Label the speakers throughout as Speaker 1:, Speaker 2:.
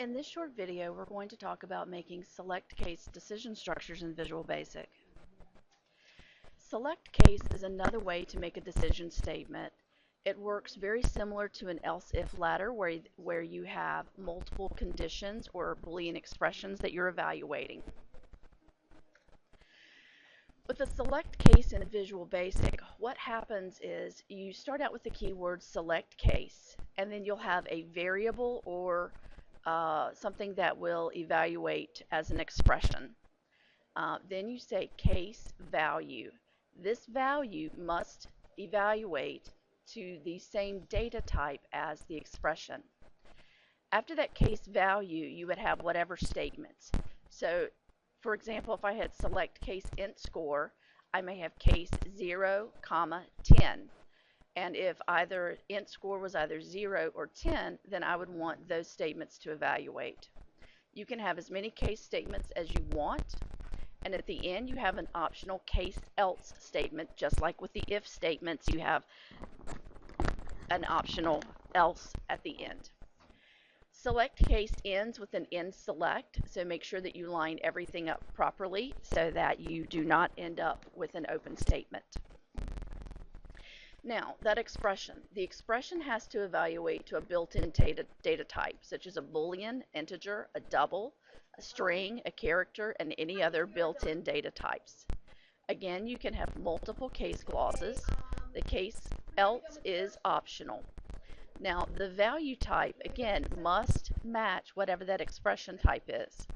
Speaker 1: In this short video, we're going to talk about making select case decision structures in Visual Basic. Select case is another way to make a decision statement. It works very similar to an else-if ladder where you have multiple conditions or Boolean expressions that you're evaluating. With a select case in Visual Basic, what happens is you start out with the keyword select case, and then you'll have a variable or something that will evaluate as an expression. Then you say case value. This value must evaluate to the same data type as the expression. After that case value, you would have whatever statements. So, for example, if I had select case int score, I may have case 0, 10. And if either int score was either 0 or 10, then I would want those statements to evaluate. You can have as many case statements as you want, and at the end you have an optional case else statement. Just like with the if statements, you have an optional else at the end. Select case ends with an end select, so make sure that you line everything up properly so that you do not end up with an open statement. Now, that expression. The expression has to evaluate to a built-in data type, such as a Boolean, integer, a double, a string, a character, and any other built-in data types. Again, you can have multiple case clauses. The case else is optional. Now, the value type, again, must match whatever that expression type is.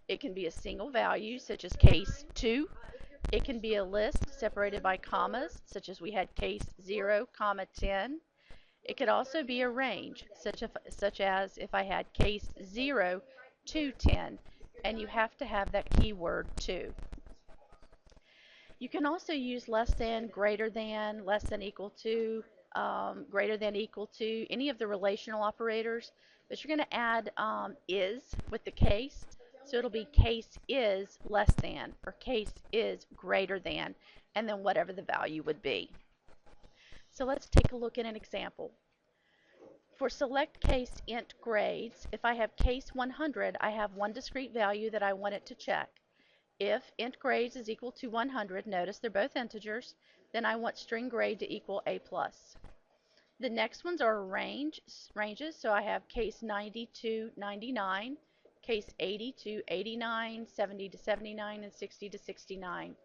Speaker 1: It can be a single value, such as case 2. It can be a list separated by commas, such as we had case 0, 10. It could also be a range, such as if I had case 0 to 10, and you have to have that keyword 2. You can also use less than, greater than, less than equal to, greater than equal to, any of the relational operators, but you're going to add is with the case. So it'll be case is less than or case is greater than, and then whatever the value would be. So let's take a look at an example. For select case int grades, if I have case 100, I have one discrete value that I want it to check. If int grades is equal to 100, notice they're both integers, then I want string grade to equal A+. The next ones are ranges, so I have case 90 to 99. Case 80 to 89, 70 to 79, and 60 to 69.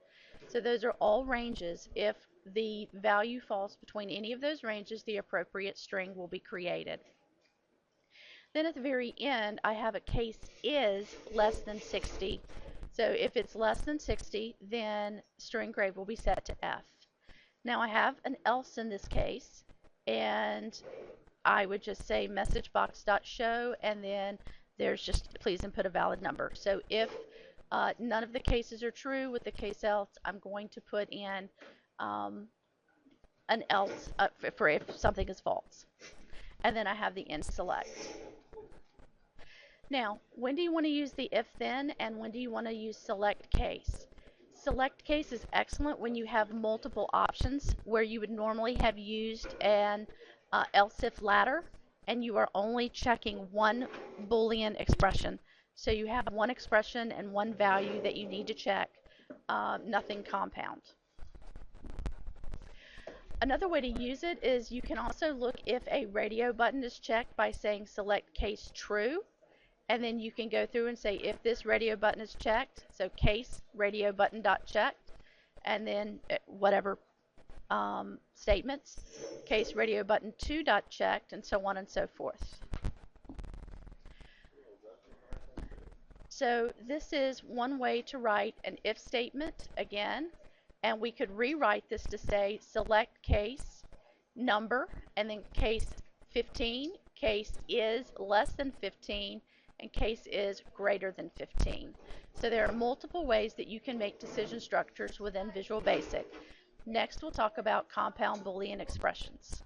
Speaker 1: So those are all ranges. If the value falls between any of those ranges, the appropriate string will be created. Then at the very end, I have a case is less than 60. So if it's less than 60, then string grade will be set to F. Now I have an else in this case, and I would just say messagebox.show, and then there's just please input a valid number. So if none of the cases are true with the case else, I'm going to put in an else for if something is false. And then I have the end select. Now, when do you want to use the if then, and when do you want to use select case? Select case is excellent when you have multiple options where you would normally have used an else if ladder, and you are only checking one Boolean expression. So you have one expression and one value that you need to check, nothing compound. Another way to use it is you can also look if a radio button is checked by saying select case true, and then you can go through and say if this radio button is checked, so case radio button dot checked, and then whatever statements, case radio button 2 dot checked, and so on and so forth. So this is one way to write an if statement again, and we could rewrite this to say select case number and then case 15, case is less than 15, and case is greater than 15. So there are multiple ways that you can make decision structures within Visual Basic. Next, we'll talk about compound Boolean expressions.